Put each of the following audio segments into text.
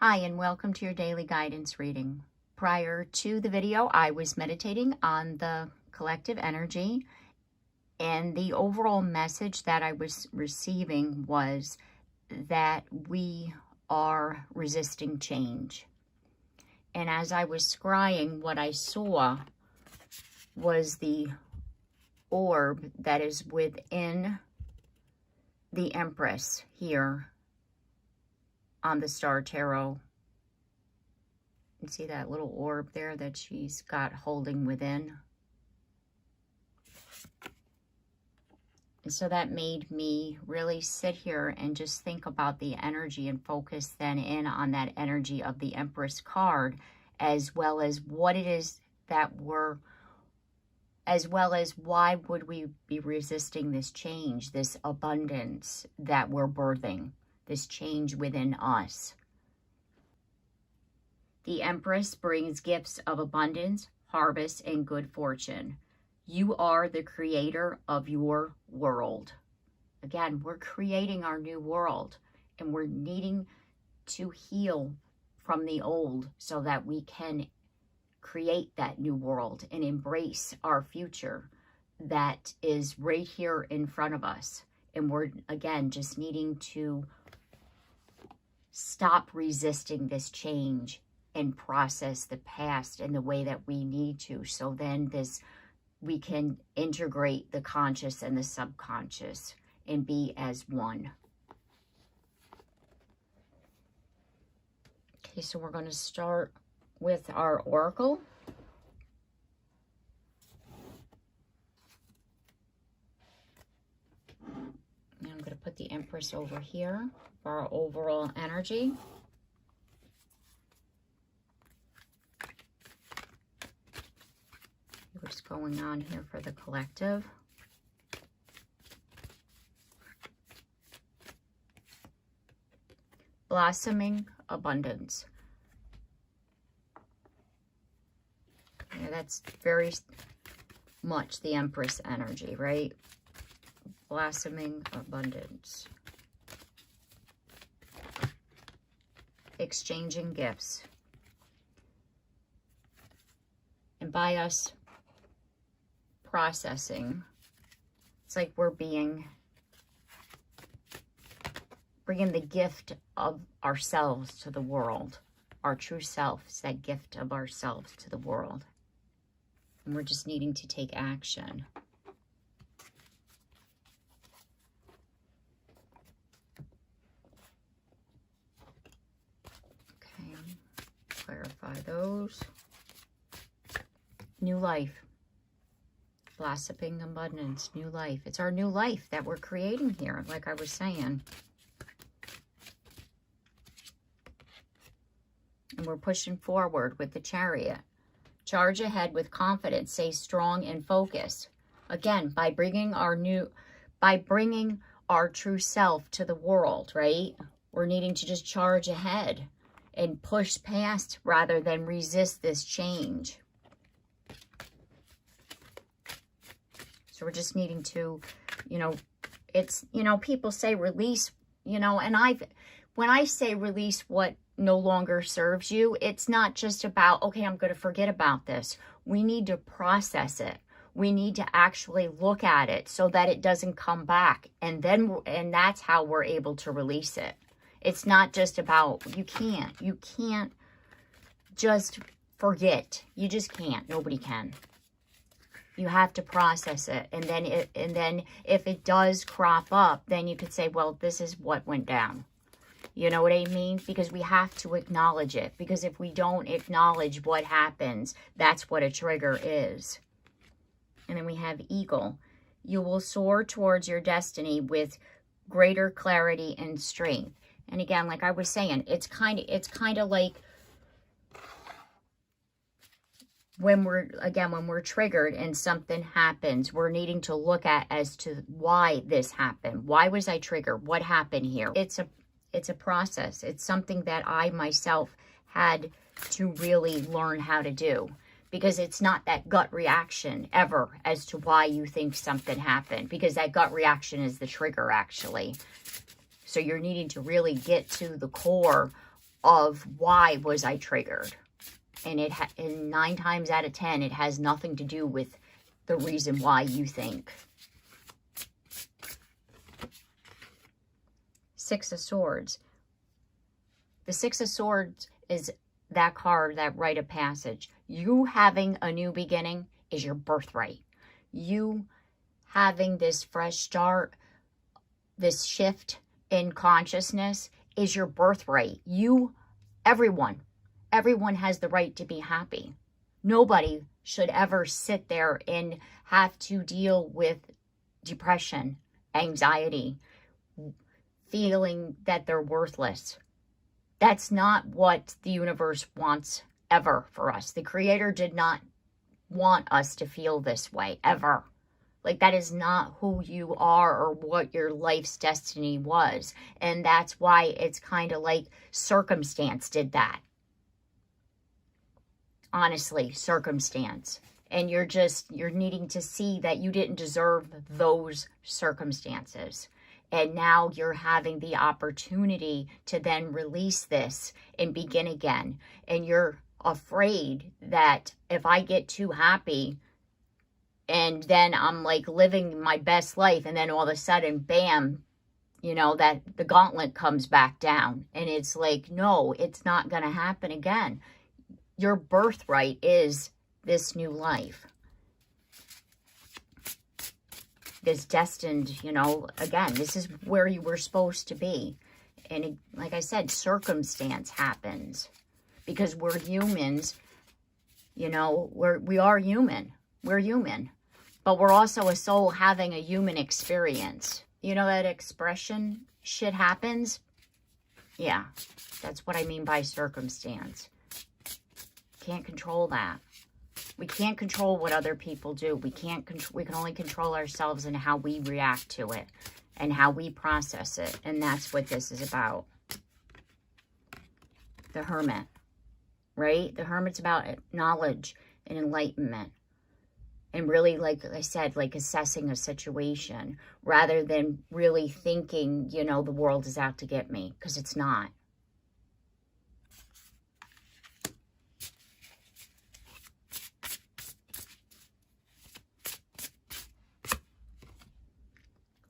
Hi, and welcome to your daily guidance reading. Prior to the video, I was meditating on the collective energy, and the overall message that I was receiving was that we are resisting change. And as I was scrying, what I saw was the orb that is within the Empress here on the Star Tarot. You see that little orb there that she's got holding within? And so that made me really sit here and just think about the energy and focus then in on that energy of the Empress card, as well as what it is that as well as why would we be resisting this change, this abundance that we're birthing, this change within us. The Empress brings gifts of abundance, harvest, and good fortune. You are the creator of your world. Again, we're creating our new world, and we're needing to heal from the old so that we can create that new world and embrace our future that is right here in front of us. And we're, again, just needing to stop resisting this change and process the past in the way that we need to. So then we can integrate the conscious and the subconscious and be as one. Okay, so we're going to start with our oracle. And I'm going to put the Empress over here for our overall energy. What's going on here for the collective? Blossoming abundance. Yeah, that's very much the Empress energy, right? Blossoming abundance. Exchanging gifts. And by us processing, it's like we're bringing the gift of ourselves to the world. Our true self is that gift of ourselves to the world. And we're just needing to take action. Okay, clarify those. New life. Blossoming abundance, new life. It's our new life that we're creating here, like I was saying. And we're pushing forward with the Chariot. Charge ahead with confidence. Stay strong and focused. Again, by bringing our true self to the world, right? We're needing to just charge ahead and push past rather than resist this change. So we're just needing to, people say release, and when I say release what no longer serves you, it's not just about, okay, I'm going to forget about this. We need to process it. We need to actually look at it so that it doesn't come back. And that's how we're able to release it. It's not just about, you can't just forget. You just can't. Nobody can. You have to process it. And then if it does crop up, then you could say, well, this is what went down. You know what I mean? Because we have to acknowledge it. Because if we don't acknowledge what happens, that's what a trigger is. And then we have Eagle. You will soar towards your destiny with greater clarity and strength. And again, like I was saying, it's kind of like when we're triggered and something happens, we're needing to look at as to why this happened. Why was I triggered? What happened here? It's a process. It's something that I myself had to really learn how to do, because it's not that gut reaction ever as to why you think something happened, because that gut reaction is the trigger actually. So you're needing to really get to the core of why was I triggered. And and 9 times out of 10, it has nothing to do with the reason why you think. Six of Swords. The Six of Swords is that card, that rite of passage. You having a new beginning is your birthright. You having this fresh start, this shift in consciousness is your birthright. Everyone has the right to be happy. Nobody should ever sit there and have to deal with depression, anxiety, feeling that they're worthless. That's not what the universe wants ever for us. The Creator did not want us to feel this way, ever. Like, that is not who you are or what your life's destiny was. And that's why it's kind of like circumstance did that. Honestly, circumstance. And you're needing to see that you didn't deserve those circumstances. And now you're having the opportunity to then release this and begin again. And you're afraid that if I get too happy and then I'm like living my best life, and then all of a sudden, bam, you know, that the gauntlet comes back down. And it's like, no, it's not going to happen again. Your birthright is this new life. This destined, you know, again, this is where you were supposed to be. And it, like I said, circumstance happens. Because we're humans, you know, we are human. We're human. But we're also a soul having a human experience. You know that expression, shit happens? Yeah, that's what I mean by circumstance. Can't control that. We can't control what other people do. We can only control ourselves and how we react to it and how we process it. And that's what this is about. The Hermit, right? The Hermit's about knowledge and enlightenment. And really, like I said, like assessing a situation rather than really thinking, you know, the world is out to get me, because it's not.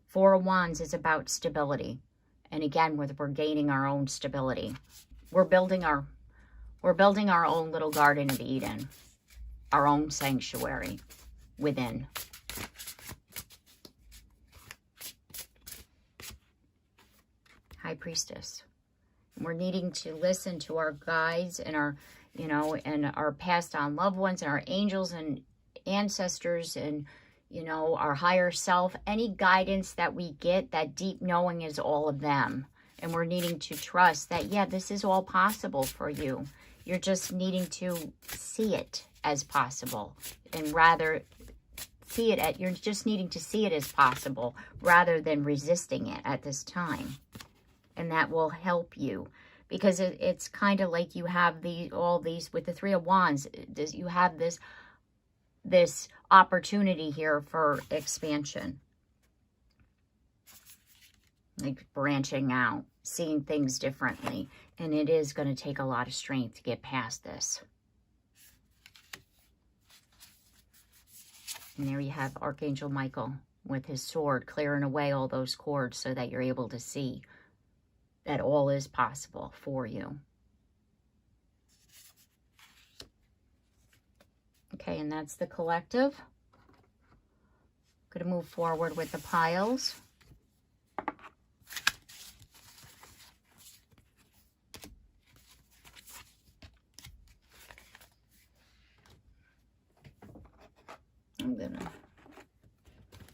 Four of Wands is about stability. And again, we're gaining our own stability. We're building our own little Garden of Eden, our own sanctuary within. High Priestess. We're needing to listen to our guides and our, you know, and our passed on loved ones and our angels and ancestors and, you know, our higher self. Any guidance that we get, that deep knowing is all of them. And we're needing to trust that, yeah, this is all possible for you. You're just needing to see it as possible and rather see it you're just needing to see it as possible rather than resisting it at this time. And that will help you, because it's kind of like you have all these with the Three of Wands. You have this opportunity here for expansion, like branching out, seeing things differently. And it is going to take a lot of strength to get past this. And there you have Archangel Michael with his sword, clearing away all those cords so that you're able to see that all is possible for you. Okay, and that's the collective. Going to move forward with the piles. I'm going to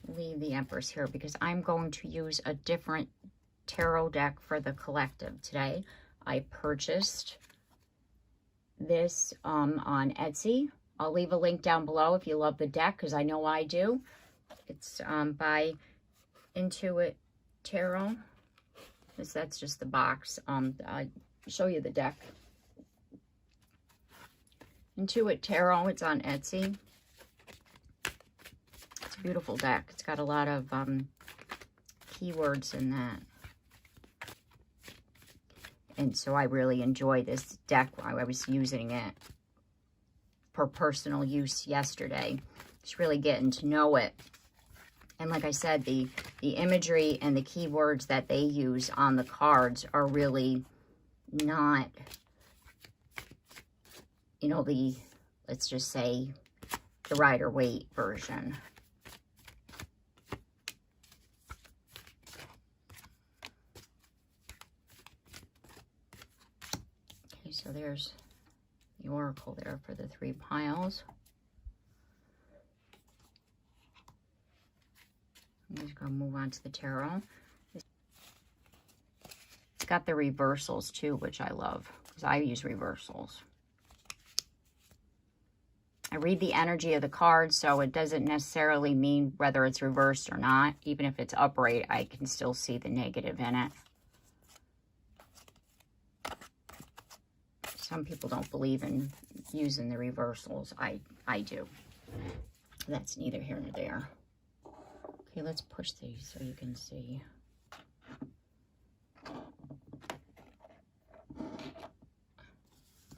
leave the Empress here because I'm going to use a different tarot deck for the collective today. I purchased this on Etsy. I'll leave a link down below if you love the deck, because I know I do. It's by Intuit Tarot. That's just the box. I'll show you the deck. Intuit Tarot. It's on Etsy. It's a beautiful deck. It's got a lot of keywords in that. And so I really enjoy this deck while I was using it for personal use yesterday. Just really getting to know it. And like I said, the imagery and the keywords that they use on the cards are really not, you know, let's just say, the Rider-Waite version. Okay, so there's the oracle there for the 3 piles. I'm just going to move on to the tarot. It's got the reversals too, which I love, because I use reversals. I read the energy of the card, so it doesn't necessarily mean whether it's reversed or not. Even if it's upright, I can still see the negative in it. Some people don't believe in using the reversals. I do. That's neither here nor there. Okay, let's push these so you can see.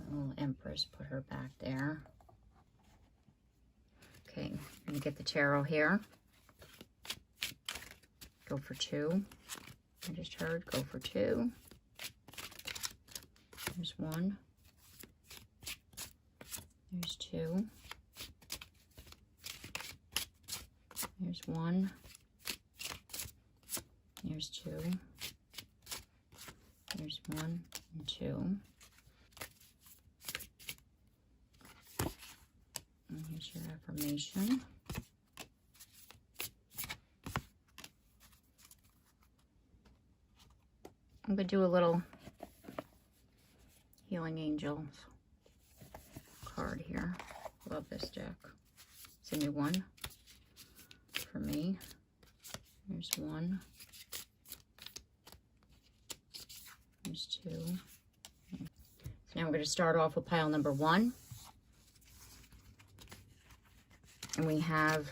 Little Empress, put her back there. Okay, I'm going to get the tarot here. Go for 2. I just heard go for 2. There's 1. There's 2. There's 1. There's 2. There's 1 and 2. And here's your affirmation. I'm going to do a little Healing Angels card here. Love this deck. It's a new one for me. There's 1. There's 2. So now we're going to start off with pile number 1. And we have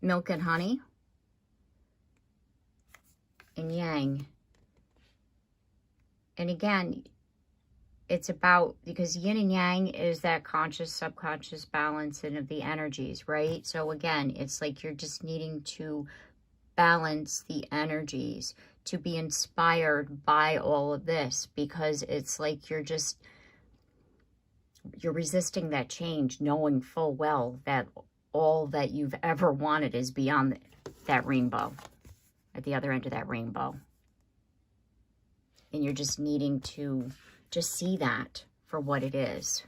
Milk and Honey and Yang. And again, it's about, because yin and yang is that conscious, subconscious balance and of the energies, right? So again, it's like you're just needing to balance the energies, to be inspired by all of this, because it's like you're resisting that change, knowing full well that all that you've ever wanted is beyond that rainbow, at the other end of that rainbow. And you're just needing to just see that for what it is.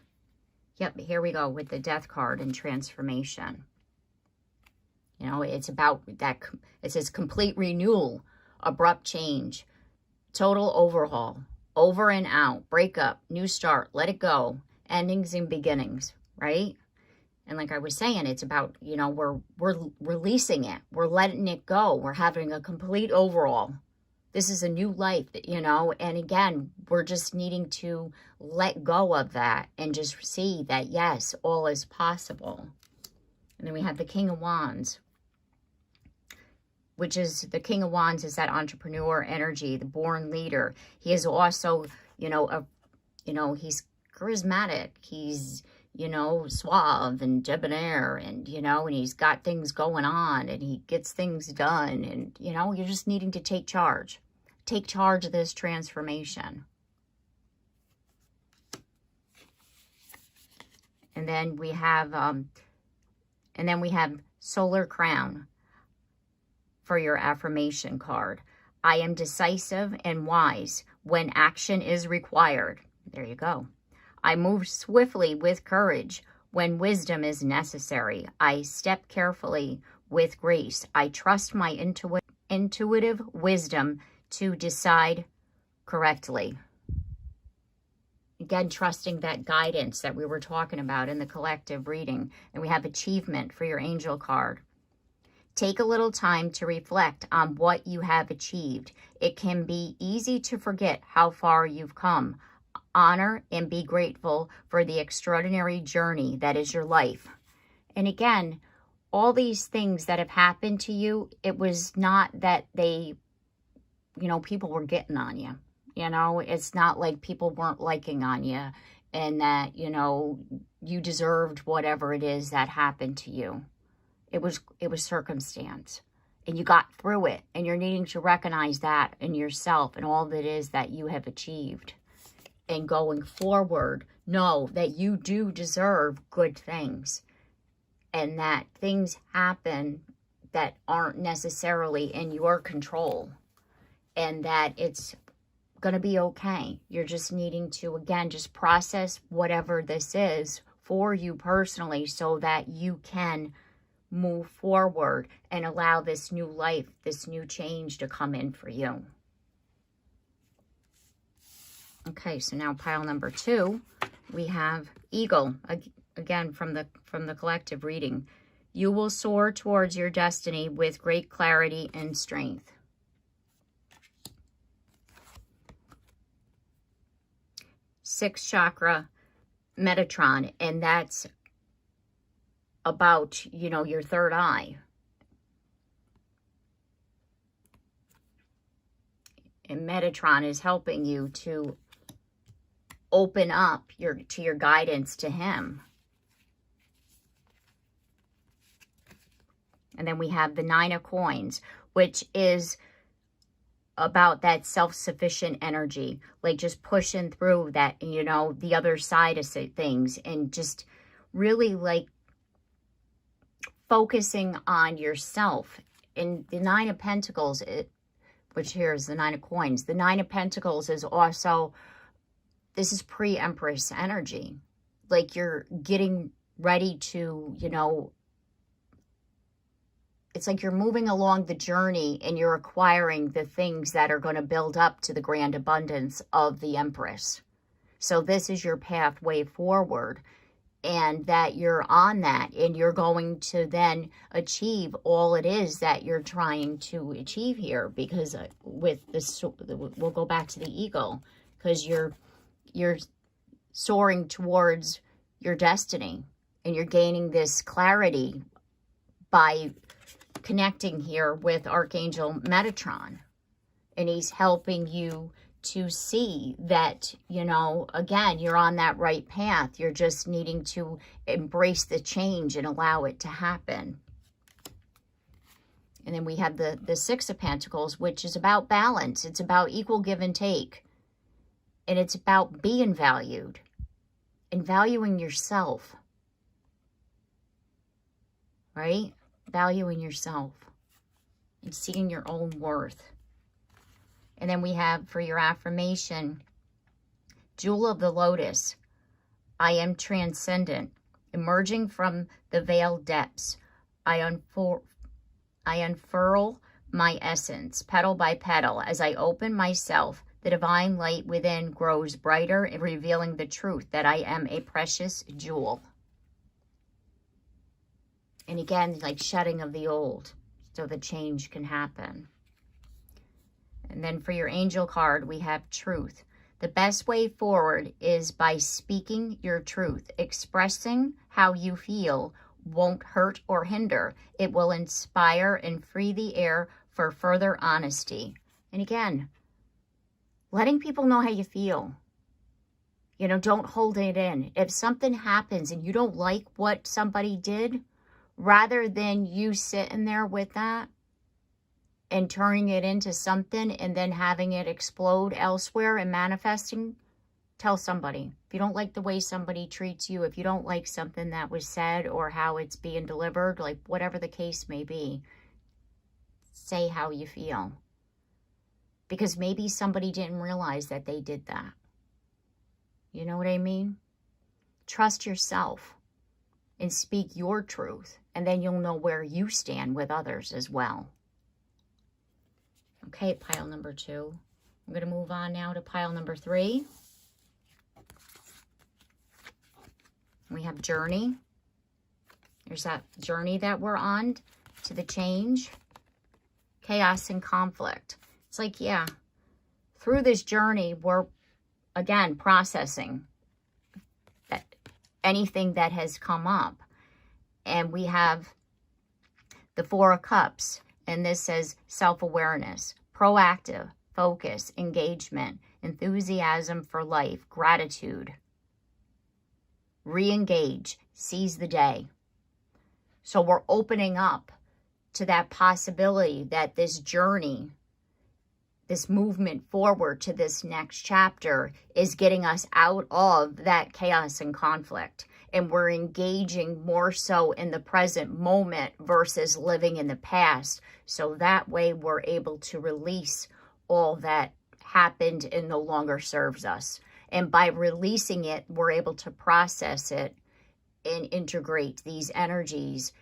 Yep, here we go with the Death card and transformation. You know, it's about that, it says complete renewal, abrupt change, total overhaul, over and out, breakup, new start, let it go, endings and beginnings, right? And like I was saying, it's about, you know, we're releasing it. We're letting it go. We're having a complete overhaul. This is a new life, you know, and again, we're just needing to let go of that and just see that, yes, all is possible. And then we have the King of Wands, which is, the King of Wands is that entrepreneur energy, the born leader. He is also, you know, he's charismatic. He's, you know, suave and debonair, and, you know, and he's got things going on and he gets things done. And, you know, you're just needing to take charge. Take charge of this transformation. And then we have, Solar Crown for your affirmation card. I am decisive and wise when action is required. There you go. I move swiftly with courage when wisdom is necessary. I step carefully with grace. I trust my intuitive wisdom to decide correctly. Again, trusting that guidance that we were talking about in the collective reading. And we have achievement for your angel card. Take a little time to reflect on what you have achieved. It can be easy to forget how far you've come. Honor and be grateful for the extraordinary journey that is your life. And again, all these things that have happened to you, it was not that they, you know, people were getting on you. You know, it's not like people weren't liking on you and that, you know, you deserved whatever it is that happened to you. It was circumstance. And you got through it. And you're needing to recognize that in yourself and all that it is that you have achieved. And going forward, know that you do deserve good things. And that things happen that aren't necessarily in your control. And that it's going to be okay. You're just needing to, again, just process whatever this is for you personally so that you can move forward and allow this new life, this new change to come in for you. Okay, so now pile number 2, we have Eagle, again from the collective reading. You will soar towards your destiny with great clarity and strength. Sixth chakra, Metatron, and that's about, you know, your third eye. And Metatron is helping you to open up to your guidance to him. And then we have the Nine of Coins, which is about that self-sufficient energy, like just pushing through that, you know, the other side of things, and just really like focusing on yourself. And the Nine of Pentacles, which here is the Nine of Coins, the Nine of Pentacles is also, this is pre-Empress energy. Like you're getting ready to, you know, it's like you're moving along the journey and you're acquiring the things that are going to build up to the grand abundance of the Empress. So this is your pathway forward, and that you're on that, and you're going to then achieve all it is that you're trying to achieve here. Because with this, we'll go back to the Eagle, because you're soaring towards your destiny, and you're gaining this clarity by connecting here with Archangel Metatron. And he's helping you to see that, you know, again, you're on that right path. You're just needing to embrace the change and allow it to happen. And then we have the Six of Pentacles, which is about balance. It's about equal give and take. And it's about being valued and valuing yourself. Right? Valuing yourself and seeing your own worth. And then we have, for your affirmation, Jewel of the Lotus. I am transcendent, emerging from the veiled depths. I unfurl my essence, petal by petal. As I open myself, the divine light within grows brighter, revealing the truth that I am a precious jewel. And again, like shedding of the old, so the change can happen. And then for your angel card, we have truth. The best way forward is by speaking your truth. Expressing how you feel won't hurt or hinder. It will inspire and free the air for further honesty. And again, letting people know how you feel. You know, don't hold it in. If something happens and you don't like what somebody did, rather than you sitting there with that and turning it into something and then having it explode elsewhere and manifesting, tell somebody. If you don't like the way somebody treats you, if you don't like something that was said or how it's being delivered, like whatever the case may be, say how you feel. Because maybe somebody didn't realize that they did that. You know what I mean? Trust yourself and speak your truth, and then you'll know where you stand with others as well. Okay, pile number 2. I'm going to move on now to pile number 3. We have journey. There's that journey that we're on to the change. Chaos and conflict. It's like, yeah, through this journey, we're, again, processing anything that has come up. And we have the Four of Cups, and this says self-awareness, proactive, focus, engagement, enthusiasm for life, gratitude, re-engage, seize the day. So we're opening up to that possibility that this journey, this movement forward to this next chapter is getting us out of that chaos and conflict. And we're engaging more so in the present moment versus living in the past. So that way we're able to release all that happened and no longer serves us. And by releasing it, we're able to process it and integrate these energies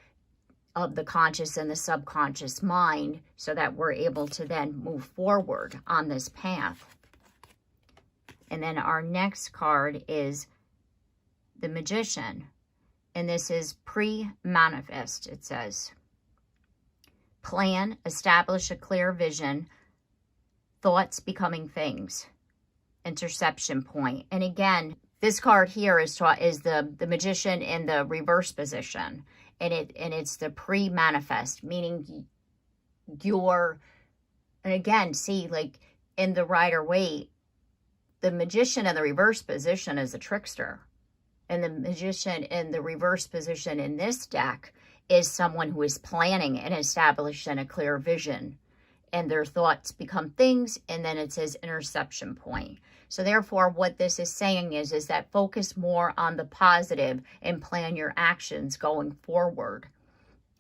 of the conscious and the subconscious mind so that we're able to then move forward on this path. And then our next card is the Magician. And this is pre-manifest, it says. Plan, establish a clear vision, thoughts becoming things. Interception point. And again, this card here is the Magician in the reverse position. And it's the pre-manifest, meaning and again, see, like in the Rider-Waite, the Magician in the reverse position is a trickster. And the Magician in the reverse position in this deck is someone who is planning and establishing a clear vision. And their thoughts become things, and then it says interception point. So therefore, what this is saying is that focus more on the positive and plan your actions going forward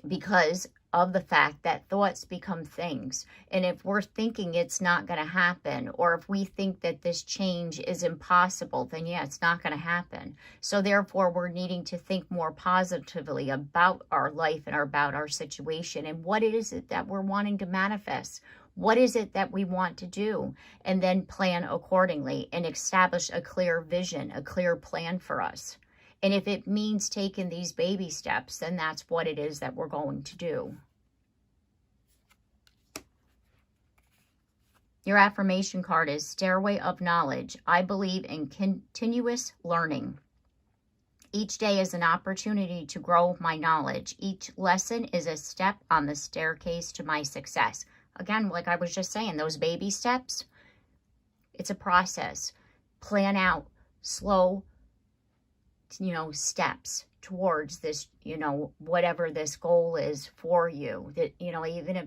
because of the fact that thoughts become things. And if we're thinking it's not going to happen, or if we think that this change is impossible, then yeah, it's not going to happen. So therefore, we're needing to think more positively about our life and about our situation and what it is that we're wanting to manifest. What is it that we want to do? And then plan accordingly and establish a clear vision, a clear plan for us. And if it means taking these baby steps, then that's what it is that we're going to do. Your affirmation card is Stairway of Knowledge. I believe in continuous learning. Each day is an opportunity to grow my knowledge. Each lesson is a step on the staircase to my success. Again, like I was just saying, those baby steps, it's a process. Plan out slow, steps towards this, whatever this goal is for you. That, even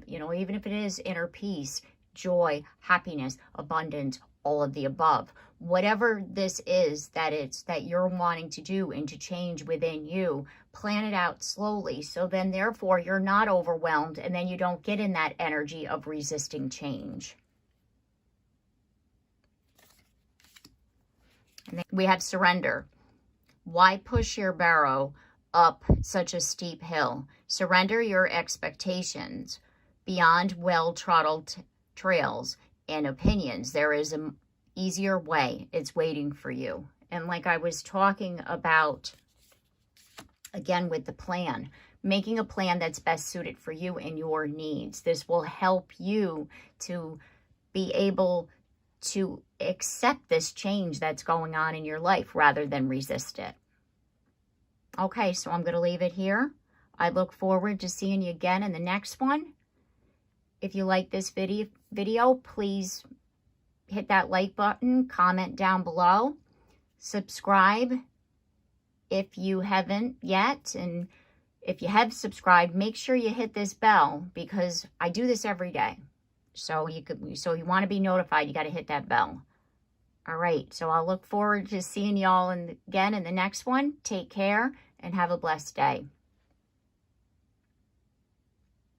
if it is inner peace, joy, happiness, abundance, all of the above. Whatever this is that you're wanting to do and to change within you, plan it out slowly. So then therefore you're not overwhelmed and then you don't get in that energy of resisting change. And then we have surrender. Why push your barrow up such a steep hill? Surrender your expectations beyond well-trodden trails and opinions. There is an easier way. It's waiting for you. And like I was talking about, again, with the plan, making a plan that's best suited for you and your needs. This will help you to be able to accept this change that's going on in your life rather than resist it. Okay, so I'm going to leave it here. I look forward to seeing you again in the next one. If you like this video, please hit that like button, comment down below, subscribe if you haven't yet. And if you have subscribed, make sure you hit this bell because I do this every day. So you want to be notified, you got to hit that bell. All right, so I'll look forward to seeing y'all again in the next one. Take care and have a blessed day.